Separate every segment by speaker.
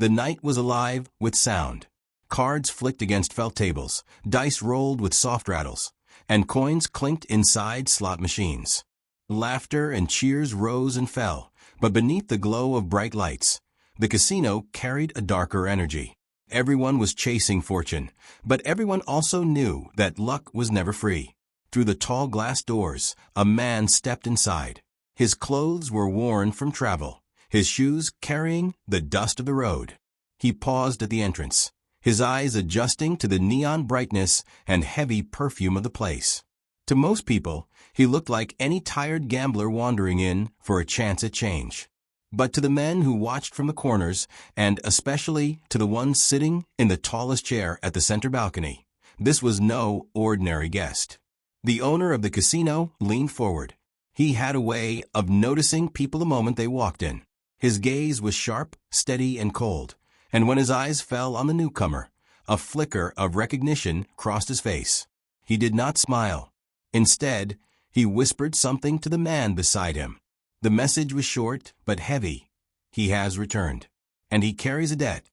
Speaker 1: The night was alive with sound. Cards flicked against felt tables, dice rolled with soft rattles, and coins clinked inside slot machines. Laughter and cheers rose and fell, but beneath the glow of bright lights, the casino carried a darker energy. Everyone was chasing fortune, but everyone also knew that luck was never free. Through the tall glass doors, a man stepped inside. His clothes were worn from travel, his shoes carrying the dust of the road. He paused at the entrance, his eyes adjusting to the neon brightness and heavy perfume of the place. To most people, he looked like any tired gambler wandering in for a chance at change. But to the men who watched from the corners, and especially to the one sitting in the tallest chair at the center balcony, this was no ordinary guest. The owner of the casino leaned forward. He had a way of noticing people the moment they walked in. His gaze was sharp, steady, and cold, and when his eyes fell on the newcomer, a flicker of recognition crossed his face. He did not smile. Instead, he whispered something to the man beside him. The message was short but heavy. He has returned, and he carries a debt.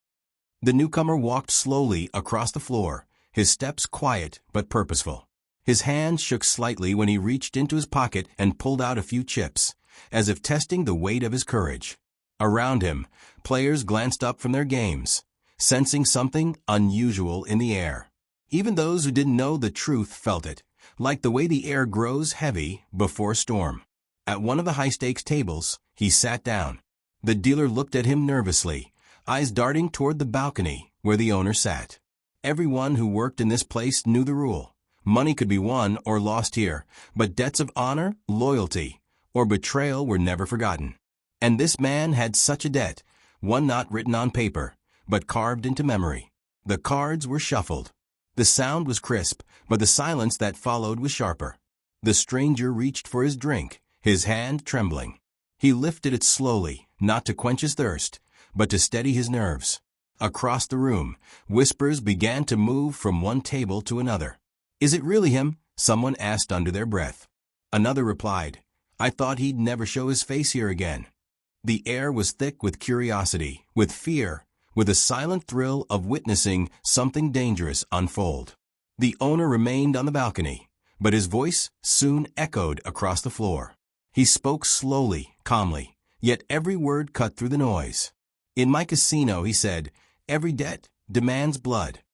Speaker 1: The newcomer walked slowly across the floor, his steps quiet but purposeful. His hand shook slightly when he reached into his pocket and pulled out a few chips, as if testing the weight of his courage. Around him, players glanced up from their games, sensing something unusual in the air. Even those who didn't know the truth felt it, like the way the air grows heavy before a storm. At one of the high-stakes tables, he sat down. The dealer looked at him nervously, eyes darting toward the balcony where the owner sat. Everyone who worked in this place knew the rule. Money could be won or lost here, but debts of honor, loyalty, or betrayal were never forgotten. And this man had such a debt, one not written on paper, but carved into memory. The cards were shuffled. The sound was crisp, but the silence that followed was sharper. The stranger reached for his drink, his hand trembling. He lifted it slowly, not to quench his thirst, but to steady his nerves. Across the room, whispers began to move from one table to another. "Is it really him?" someone asked under their breath. Another replied, "I thought he'd never show his face here again." The air was thick with curiosity, with fear, with a silent thrill of witnessing something dangerous unfold. The owner remained on the balcony, but his voice soon echoed across the floor. He spoke slowly, calmly, yet every word cut through the noise. "In my casino," he said, "every debt demands blood."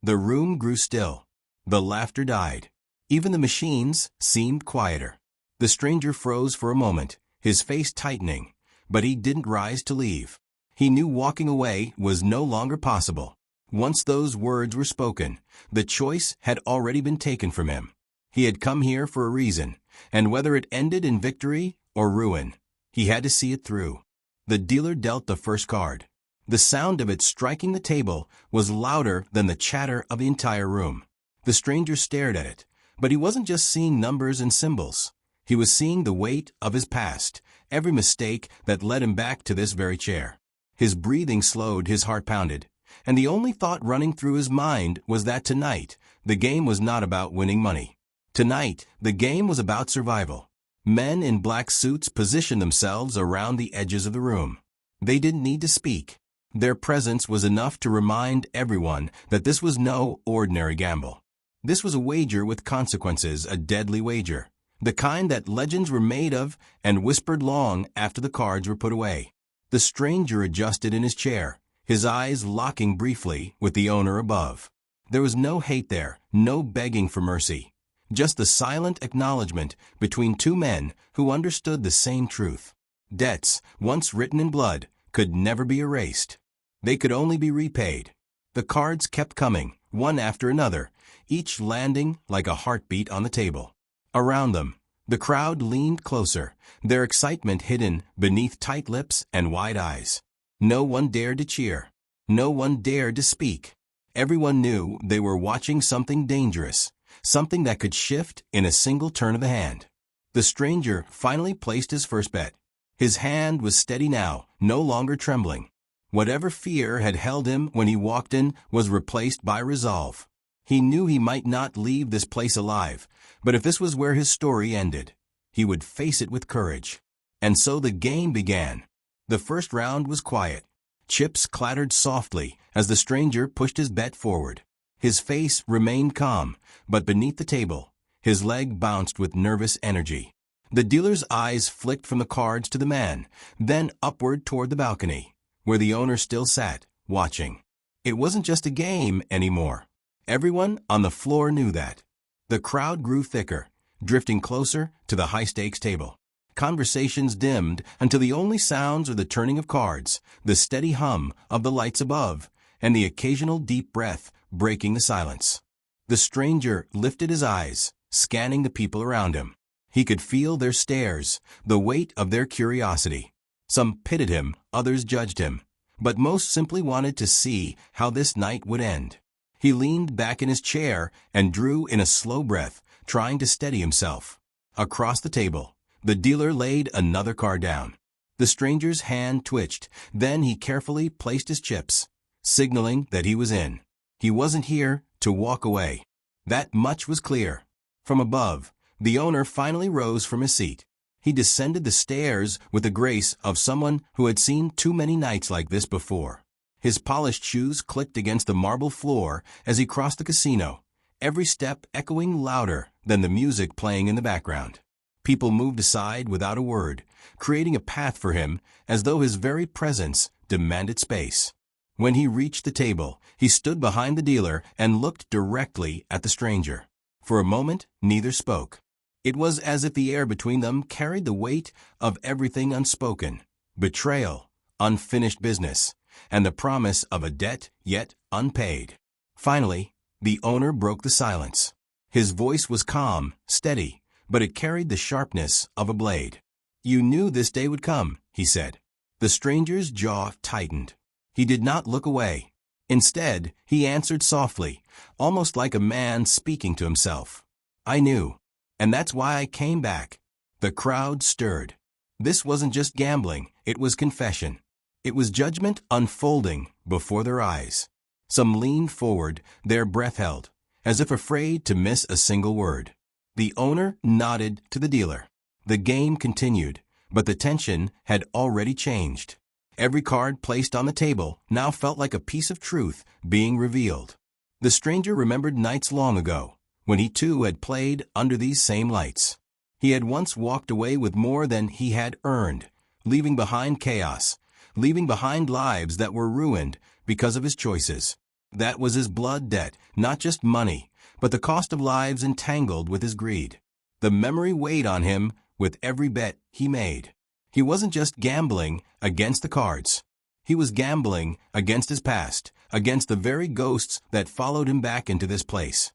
Speaker 1: The room grew still. The laughter died. Even the machines seemed quieter. The stranger froze for a moment, his face tightening, but he didn't rise to leave. He knew walking away was no longer possible. Once those words were spoken, the choice had already been taken from him. He had come here for a reason, and whether it ended in victory or ruin, he had to see it through. The dealer dealt the first card. The sound of it striking the table was louder than the chatter of the entire room. The stranger stared at it, but he wasn't just seeing numbers and symbols. He was seeing the weight of his past, every mistake that led him back to this very chair. His breathing slowed, his heart pounded, and the only thought running through his mind was that tonight, the game was not about winning money. Tonight, the game was about survival. Men in black suits positioned themselves around the edges of the room. They didn't need to speak. Their presence was enough to remind everyone that this was no ordinary gamble. This was a wager with consequences, a deadly wager, the kind that legends were made of and whispered long after the cards were put away. The stranger adjusted in his chair, his eyes locking briefly with the owner above. There was no hate there, no begging for mercy, just the silent acknowledgement between two men who understood the same truth. Debts, once written in blood, could never be erased. They could only be repaid. The cards kept coming, one after another, each landing like a heartbeat on the table. Around them, the crowd leaned closer, their excitement hidden beneath tight lips and wide eyes. No one dared to cheer. No one dared to speak. Everyone knew they were watching something dangerous, something that could shift in a single turn of the hand. The stranger finally placed his first bet. His hand was steady now, no longer trembling. Whatever fear had held him when he walked in was replaced by resolve. He knew he might not leave this place alive, but if this was where his story ended, he would face it with courage. And so the game began. The first round was quiet. Chips clattered softly as the stranger pushed his bet forward. His face remained calm, but beneath the table, his leg bounced with nervous energy. The dealer's eyes flicked from the cards to the man, then upward toward the balcony, where the owner still sat, watching. It wasn't just a game anymore. Everyone on the floor knew that. The crowd grew thicker, drifting closer to the high-stakes table. Conversations dimmed until the only sounds were the turning of cards, the steady hum of the lights above, and the occasional deep breath breaking the silence. The stranger lifted his eyes, scanning the people around him. He could feel their stares, the weight of their curiosity. Some pitied him, others judged him, but most simply wanted to see how this night would end. He leaned back in his chair and drew in a slow breath, trying to steady himself. Across the table, the dealer laid another card down. The stranger's hand twitched, then he carefully placed his chips, signaling that he was in. He wasn't here to walk away. That much was clear. From above, the owner finally rose from his seat. He descended the stairs with the grace of someone who had seen too many nights like this before. His polished shoes clicked against the marble floor as he crossed the casino, every step echoing louder than the music playing in the background. People moved aside without a word, creating a path for him as though his very presence demanded space. When he reached the table, he stood behind the dealer and looked directly at the stranger. For a moment, neither spoke. It was as if the air between them carried the weight of everything unspoken: betrayal, unfinished business, and the promise of a debt yet unpaid. Finally, the owner broke the silence. His voice was calm, steady, but it carried the sharpness of a blade. "You knew this day would come," he said. The stranger's jaw tightened. He did not look away. Instead, he answered softly, almost like a man speaking to himself. "I knew. And that's why I came back." The crowd stirred. This wasn't just gambling, it was confession. It was judgment unfolding before their eyes. Some leaned forward, their breath held, as if afraid to miss a single word. The owner nodded to the dealer. The game continued, but the tension had already changed. Every card placed on the table now felt like a piece of truth being revealed. The stranger remembered nights long ago, when he too had played under these same lights. He had once walked away with more than he had earned, leaving behind chaos, leaving behind lives that were ruined because of his choices. That was his blood debt, not just money, but the cost of lives entangled with his greed. The memory weighed on him with every bet he made. He wasn't just gambling against the cards. He was gambling against his past, against the very ghosts that followed him back into this place.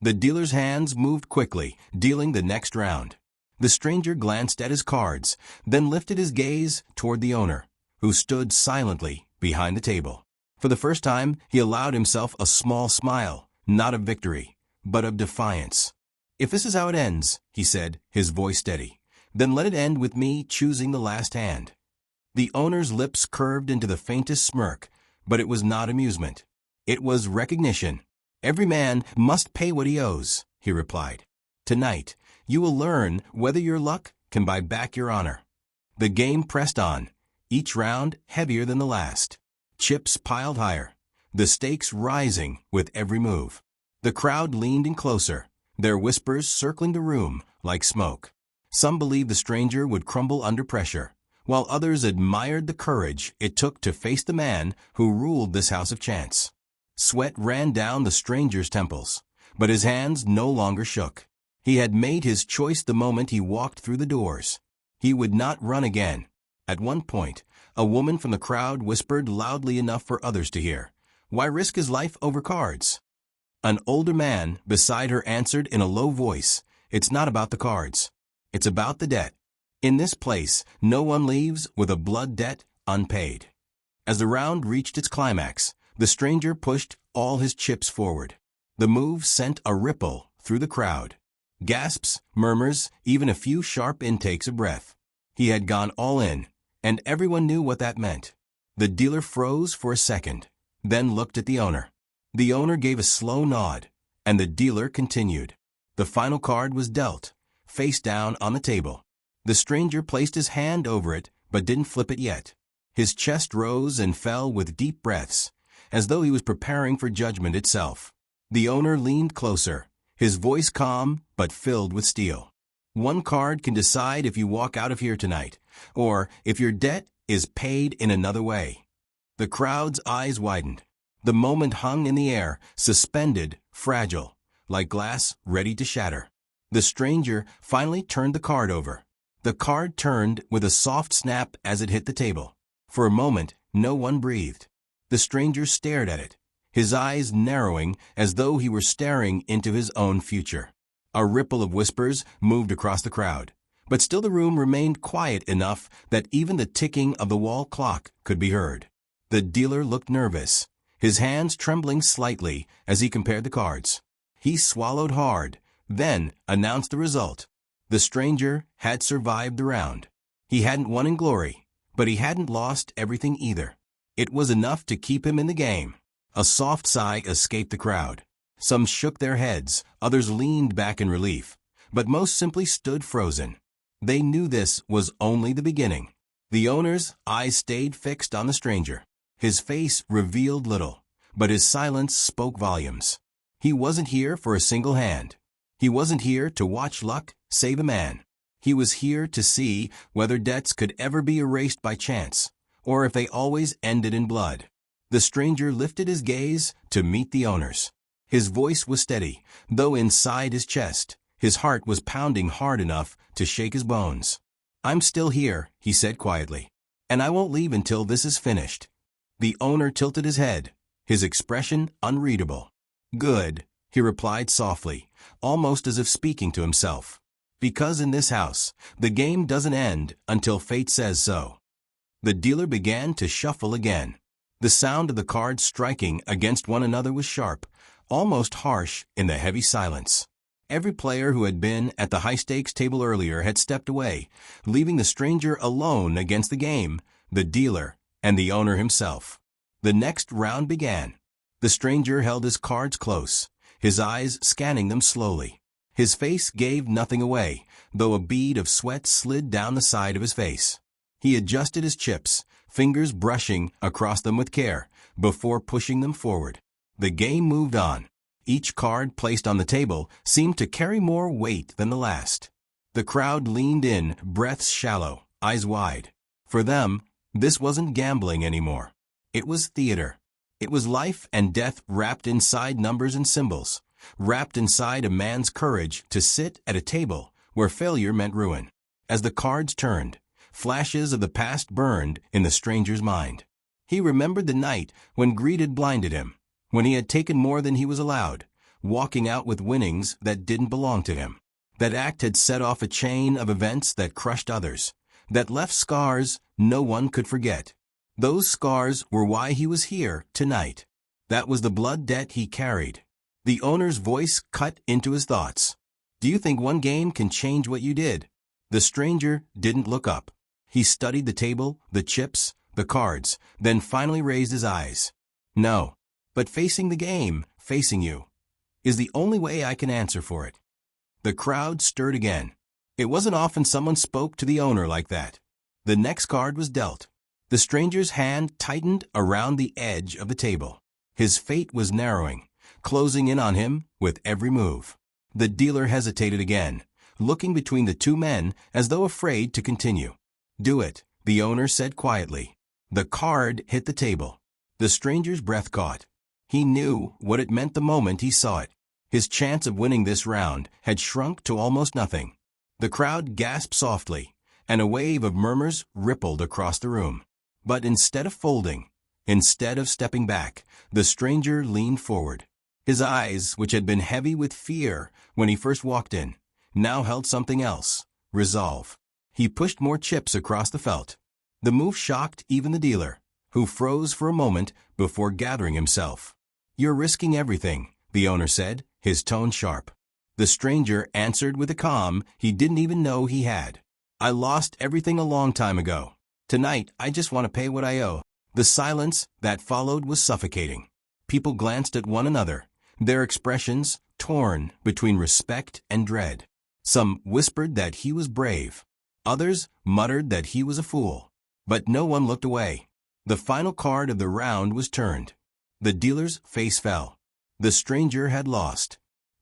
Speaker 1: The dealer's hands moved quickly, dealing the next round. The stranger glanced at his cards, then lifted his gaze toward the owner, who stood silently behind the table. For the first time, he allowed himself a small smile, not of victory, but of defiance. "If this is how it ends," he said, his voice steady, "then let it end with me choosing the last hand." The owner's lips curved into the faintest smirk, but it was not amusement. It was recognition. "Every man must pay what he owes," he replied. "Tonight, you will learn whether your luck can buy back your honor." The game pressed on, each round heavier than the last. Chips piled higher, the stakes rising with every move. The crowd leaned in closer, their whispers circling the room like smoke. Some believed the stranger would crumble under pressure, while others admired the courage it took to face the man who ruled this house of chance. Sweat ran down the stranger's temples, but his hands no longer shook. He had made his choice the moment he walked through the doors. He would not run again. At one point, a woman from the crowd whispered loudly enough for others to hear, "Why risk his life over cards?" An older man beside her answered in a low voice, "It's not about the cards. It's about the debt. In this place, no one leaves with a blood debt unpaid." As the round reached its climax, the stranger pushed all his chips forward. The move sent a ripple through the crowd. Gasps, murmurs, even a few sharp intakes of breath. He had gone all in, and everyone knew what that meant. The dealer froze for a second, then looked at the owner. The owner gave a slow nod, and the dealer continued. The final card was dealt, face down on the table. The stranger placed his hand over it, but didn't flip it yet. His chest rose and fell with deep breaths, as though he was preparing for judgment itself. The owner leaned closer, his voice calm but filled with steel. One card can decide if you walk out of here tonight, or if your debt is paid in another way. The crowd's eyes widened. The moment hung in the air, suspended, fragile, like glass ready to shatter. The stranger finally turned the card over. The card turned with a soft snap as it hit the table. For a moment, no one breathed. The stranger stared at it, his eyes narrowing as though he were staring into his own future. A ripple of whispers moved across the crowd, but still the room remained quiet enough that even the ticking of the wall clock could be heard. The dealer looked nervous, his hands trembling slightly as he compared the cards. He swallowed hard, then announced the result. The stranger had survived the round. He hadn't won in glory, but he hadn't lost everything either. It was enough to keep him in the game. A soft sigh escaped the crowd. Some shook their heads, others leaned back in relief, but most simply stood frozen. They knew this was only the beginning. The owner's eyes stayed fixed on the stranger. His face revealed little, but his silence spoke volumes. He wasn't here for a single hand. He wasn't here to watch luck save a man. He was here to see whether debts could ever be erased by chance, or if they always ended in blood. The stranger lifted his gaze to meet the owner's. His voice was steady, though inside his chest, his heart was pounding hard enough to shake his bones. "I'm still here," he said quietly, "and I won't leave until this is finished." The owner tilted his head, his expression unreadable. "Good," he replied softly, almost as if speaking to himself. "Because in this house, the game doesn't end until fate says so." The dealer began to shuffle again. The sound of the cards striking against one another was sharp, almost harsh in the heavy silence. Every player who had been at the high-stakes table earlier had stepped away, leaving the stranger alone against the game, the dealer, and the owner himself. The next round began. The stranger held his cards close, his eyes scanning them slowly. His face gave nothing away, though a bead of sweat slid down the side of his face. He adjusted his chips, fingers brushing across them with care, before pushing them forward. The game moved on. Each card placed on the table seemed to carry more weight than the last. The crowd leaned in, breaths shallow, eyes wide. For them, this wasn't gambling anymore. It was theater. It was life and death wrapped inside numbers and symbols, wrapped inside a man's courage to sit at a table where failure meant ruin. As the cards turned, flashes of the past burned in the stranger's mind. He remembered the night when greed had blinded him, when he had taken more than he was allowed, walking out with winnings that didn't belong to him. That act had set off a chain of events that crushed others, that left scars no one could forget. Those scars were why he was here tonight. That was the blood debt he carried. The owner's voice cut into his thoughts. "Do you think one game can change what you did?" The stranger didn't look up. He studied the table, the chips, the cards, then finally raised his eyes. "No. But facing the game, facing you, is the only way I can answer for it." The crowd stirred again. It wasn't often someone spoke to the owner like that. The next card was dealt. The stranger's hand tightened around the edge of the table. His fate was narrowing, closing in on him with every move. The dealer hesitated again, looking between the two men as though afraid to continue. "Do it," the owner said quietly. The card hit the table. The stranger's breath caught. He knew what it meant the moment he saw it. His chance of winning this round had shrunk to almost nothing. The crowd gasped softly, and a wave of murmurs rippled across the room. But instead of folding, instead of stepping back, the stranger leaned forward. His eyes, which had been heavy with fear when he first walked in, now held something else, resolve. He pushed more chips across the felt. The move shocked even the dealer, who froze for a moment before gathering himself. "You're risking everything," the owner said, his tone sharp. The stranger answered with a calm he didn't even know he had. "I lost everything a long time ago. Tonight, I just want to pay what I owe." The silence that followed was suffocating. People glanced at one another, their expressions torn between respect and dread. Some whispered that he was brave. Others muttered that he was a fool. But no one looked away. The final card of the round was turned. The dealer's face fell. The stranger had lost.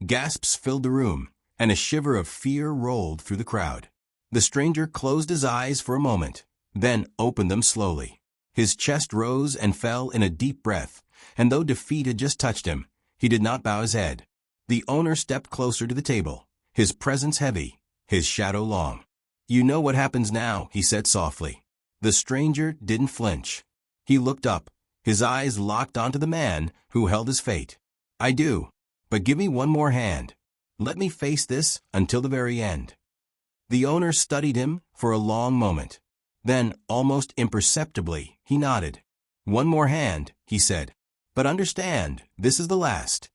Speaker 1: Gasps filled the room, and a shiver of fear rolled through the crowd. The stranger closed his eyes for a moment, then opened them slowly. His chest rose and fell in a deep breath, and though defeat had just touched him, he did not bow his head. The owner stepped closer to the table, his presence heavy, his shadow long. "You know what happens now," he said softly. The stranger didn't flinch. He looked up, his eyes locked onto the man who held his fate. "I do. But give me one more hand. Let me face this until the very end." The owner studied him for a long moment. Then, almost imperceptibly, he nodded. "One more hand," he said. "But understand, this is the last."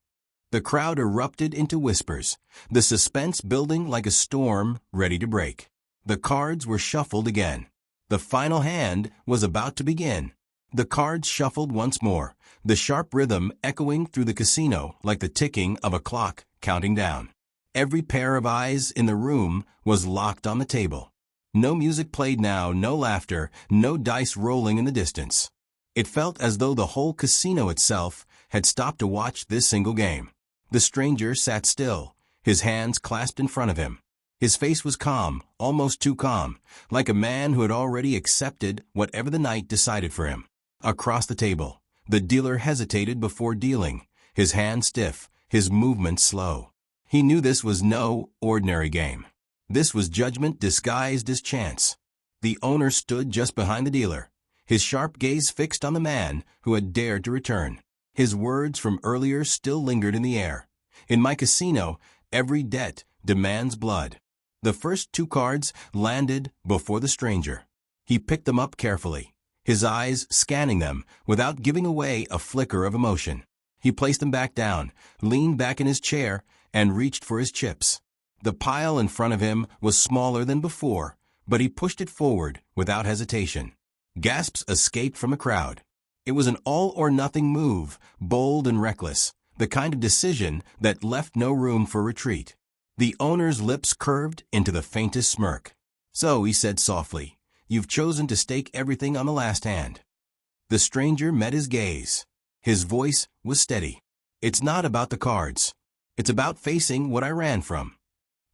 Speaker 1: The crowd erupted into whispers, the suspense building like a storm ready to break. The cards were shuffled again. The final hand was about to begin. The cards shuffled once more, the sharp rhythm echoing through the casino like the ticking of a clock counting down. Every pair of eyes in the room was locked on the table. No music played now, no laughter, no dice rolling in the distance. It felt as though the whole casino itself had stopped to watch this single game. The stranger sat still, his hands clasped in front of him. His face was calm, almost too calm, like a man who had already accepted whatever the night decided for him. Across the table, the dealer hesitated before dealing, his hand stiff, his movements slow. He knew this was no ordinary game. This was judgment disguised as chance. The owner stood just behind the dealer, his sharp gaze fixed on the man who had dared to return. His words from earlier still lingered in the air. "In my casino, every debt demands blood." The first two cards landed before the stranger. He picked them up carefully, his eyes scanning them without giving away a flicker of emotion. He placed them back down, leaned back in his chair, and reached for his chips. The pile in front of him was smaller than before, but he pushed it forward without hesitation. Gasps escaped from the crowd. It was an all-or-nothing move, bold and reckless, the kind of decision that left no room for retreat. The owner's lips curved into the faintest smirk. "So," he said softly, "you've chosen to stake everything on the last hand." The stranger met his gaze. His voice was steady. "It's not about the cards. It's about facing what I ran from."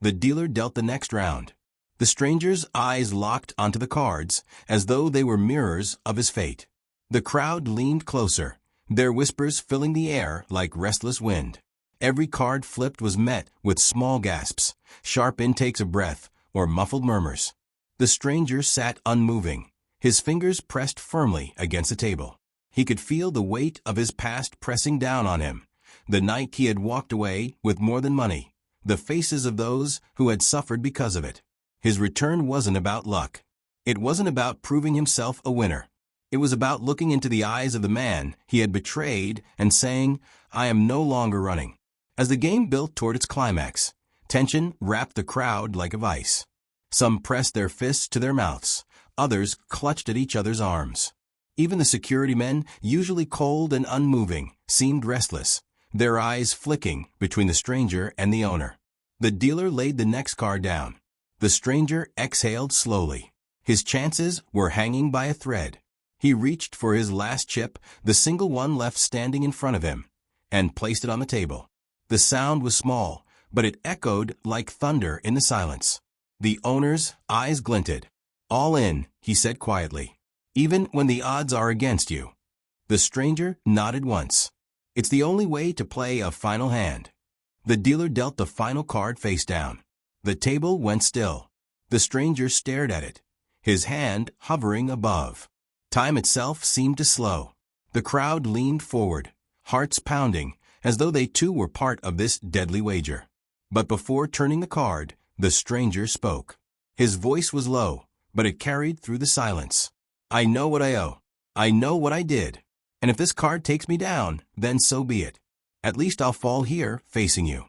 Speaker 1: The dealer dealt the next round. The stranger's eyes locked onto the cards, as though they were mirrors of his fate. The crowd leaned closer, their whispers filling the air like restless wind. Every card flipped was met with small gasps, sharp intakes of breath, or muffled murmurs. The stranger sat unmoving, his fingers pressed firmly against the table. He could feel the weight of his past pressing down on him, the night he had walked away with more than money, the faces of those who had suffered because of it. His return wasn't about luck. It wasn't about proving himself a winner. It was about looking into the eyes of the man he had betrayed and saying, "I am no longer running." As the game built toward its climax, tension wrapped the crowd like a vice. Some pressed their fists to their mouths, others clutched at each other's arms. Even the security men, usually cold and unmoving, seemed restless, their eyes flicking between the stranger and the owner. The dealer laid the next card down. The stranger exhaled slowly. His chances were hanging by a thread. He reached for his last chip, the single one left standing in front of him, and placed it on the table. The sound was small, but it echoed like thunder in the silence. The owner's eyes glinted. "All in," he said quietly, "even when the odds are against you." The stranger nodded once. "It's the only way to play a final hand." The dealer dealt the final card face down. The table went still. The stranger stared at it, his hand hovering above. Time itself seemed to slow. The crowd leaned forward, hearts pounding, as though they too were part of this deadly wager. But before turning the card, the stranger spoke. His voice was low, but it carried through the silence. "I know what I owe. I know what I did. And if this card takes me down, then so be it. At least I'll fall here facing you."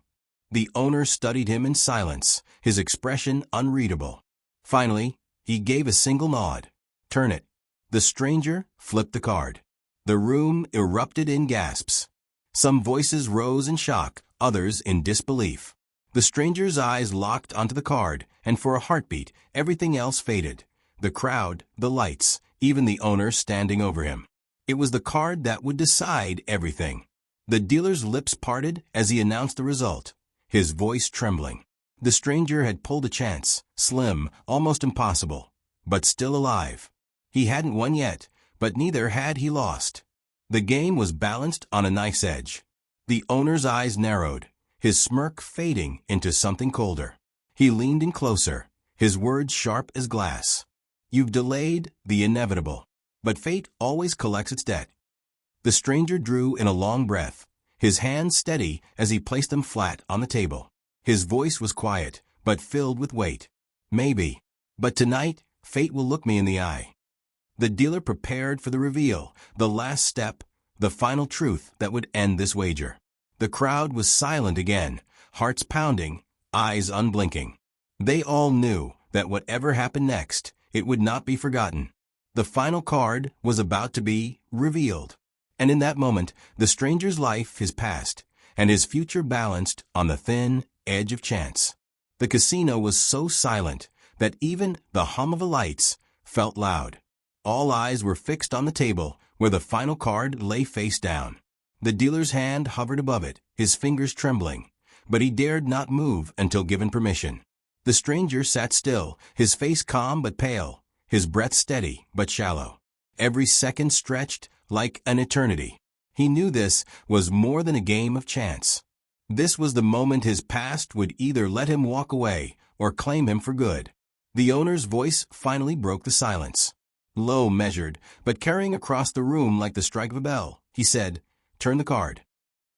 Speaker 1: The owner studied him in silence, his expression unreadable. Finally, he gave a single nod. "Turn it." The stranger flipped the card. The room erupted in gasps. Some voices rose in shock, others in disbelief. The stranger's eyes locked onto the card, and for a heartbeat, everything else faded. The crowd, the lights, even the owner standing over him. It was the card that would decide everything. The dealer's lips parted as he announced the result, his voice trembling. The stranger had pulled a chance, slim, almost impossible, but still alive. He hadn't won yet, but neither had he lost. The game was balanced on a knife's edge. The owner's eyes narrowed, his smirk fading into something colder. He leaned in closer, his words sharp as glass. "You've delayed the inevitable, but fate always collects its debt." The stranger drew in a long breath, his hands steady as he placed them flat on the table. His voice was quiet, but filled with weight. "Maybe, but tonight, fate will look me in the eye." The dealer prepared for the reveal, the last step, the final truth that would end this wager. The crowd was silent again, hearts pounding, eyes unblinking. They all knew that whatever happened next, it would not be forgotten. The final card was about to be revealed. And in that moment, the stranger's life, his past, and his future balanced on the thin edge of chance. The casino was so silent that even the hum of the lights felt loud. All eyes were fixed on the table where the final card lay face down. The dealer's hand hovered above it, his fingers trembling, but he dared not move until given permission. The stranger sat still, his face calm but pale, his breath steady but shallow. Every second stretched like an eternity. He knew this was more than a game of chance. This was the moment his past would either let him walk away or claim him for good. The owner's voice finally broke the silence. Low, measured, but carrying across the room like the strike of a bell, he said, "Turn the card."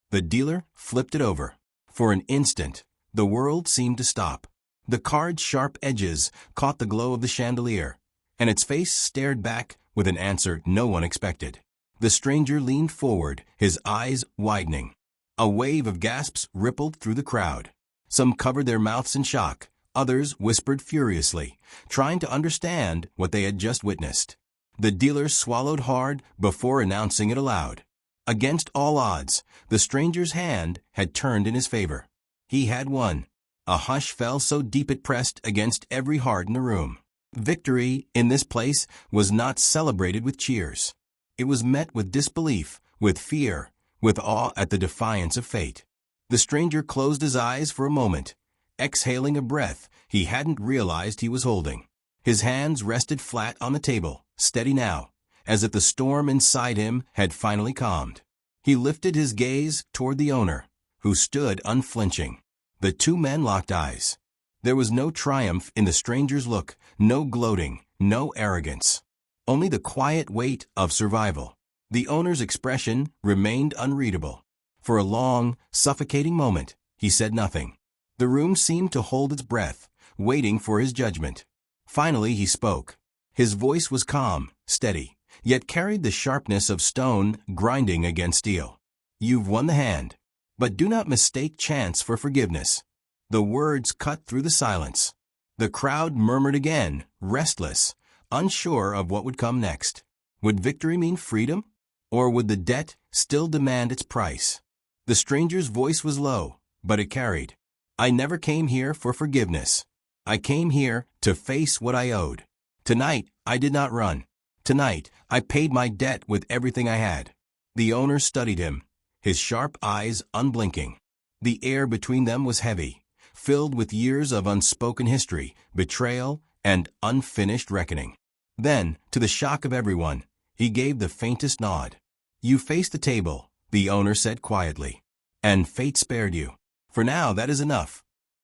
Speaker 1: The dealer flipped it over. For an instant, the world seemed to stop. The card's sharp edges caught the glow of the chandelier, and its face stared back with an answer no one expected. The stranger leaned forward, his eyes widening. A wave of gasps rippled through the crowd. Some covered their mouths in shock, others whispered furiously, trying to understand what they had just witnessed. The dealer swallowed hard before announcing it aloud. Against all odds, the stranger's hand had turned in his favor. He had won. A hush fell so deep it pressed against every heart in the room. Victory in this place was not celebrated with cheers. It was met with disbelief, with fear, with awe at the defiance of fate. The stranger closed his eyes for a moment, exhaling a breath he hadn't realized he was holding. His hands rested flat on the table, steady now, as if the storm inside him had finally calmed. He lifted his gaze toward the owner, who stood unflinching. The two men locked eyes. There was no triumph in the stranger's look, no gloating, no arrogance. Only the quiet weight of survival. The owner's expression remained unreadable. For a long, suffocating moment, he said nothing. The room seemed to hold its breath, waiting for his judgment. Finally he spoke. His voice was calm, steady, yet carried the sharpness of stone grinding against steel. "You've won the hand, but do not mistake chance for forgiveness." The words cut through the silence. The crowd murmured again, restless, unsure of what would come next. Would victory mean freedom? Or would the debt still demand its price? The stranger's voice was low, but it carried. "I never came here for forgiveness. I came here to face what I owed. Tonight, I did not run. Tonight, I paid my debt with everything I had." The owner studied him, his sharp eyes unblinking. The air between them was heavy, filled with years of unspoken history, betrayal, and unfinished reckoning. Then, to the shock of everyone, he gave the faintest nod. "You face the table," the owner said quietly, "and fate spared you. For now, that is enough."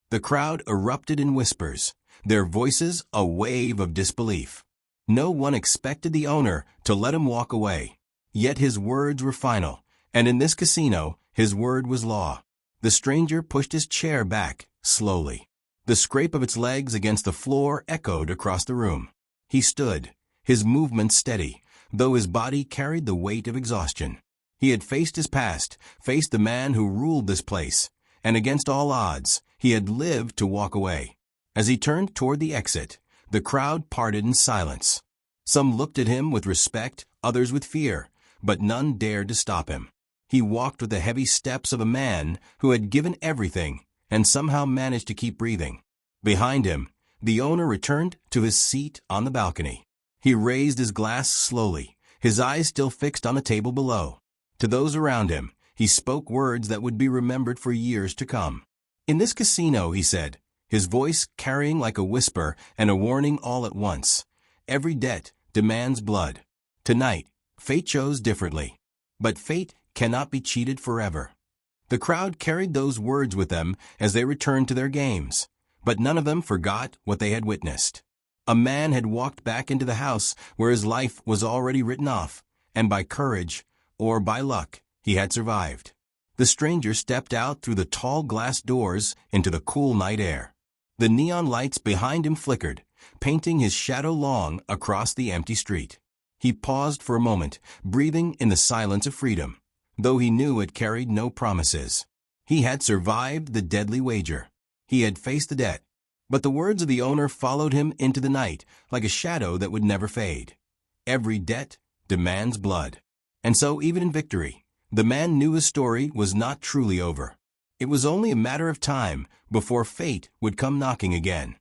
Speaker 1: The crowd erupted in whispers, their voices a wave of disbelief. No one expected the owner to let him walk away. Yet his words were final, and in this casino, his word was law. The stranger pushed his chair back, slowly. The scrape of its legs against the floor echoed across the room. He stood, his movements steady, though his body carried the weight of exhaustion. He had faced his past, faced the man who ruled this place, and against all odds, he had lived to walk away. As he turned toward the exit, the crowd parted in silence. Some looked at him with respect, others with fear, but none dared to stop him. He walked with the heavy steps of a man who had given everything and somehow managed to keep breathing. Behind him, the owner returned to his seat on the balcony. He raised his glass slowly, his eyes still fixed on the table below. To those around him, he spoke words that would be remembered for years to come. "In this casino," he said, his voice carrying like a whisper and a warning all at once, "every debt demands blood. Tonight, fate chose differently. But fate cannot be cheated forever." The crowd carried those words with them as they returned to their games, but none of them forgot what they had witnessed. A man had walked back into the house where his life was already written off, and by courage, or by luck, he had survived. The stranger stepped out through the tall glass doors into the cool night air. The neon lights behind him flickered, painting his shadow long across the empty street. He paused for a moment, breathing in the silence of freedom, though he knew it carried no promises. He had survived the deadly wager. He had faced the debt. But the words of the owner followed him into the night like a shadow that would never fade. Every debt demands blood. And so, even in victory, the man knew his story was not truly over. It was only a matter of time before fate would come knocking again.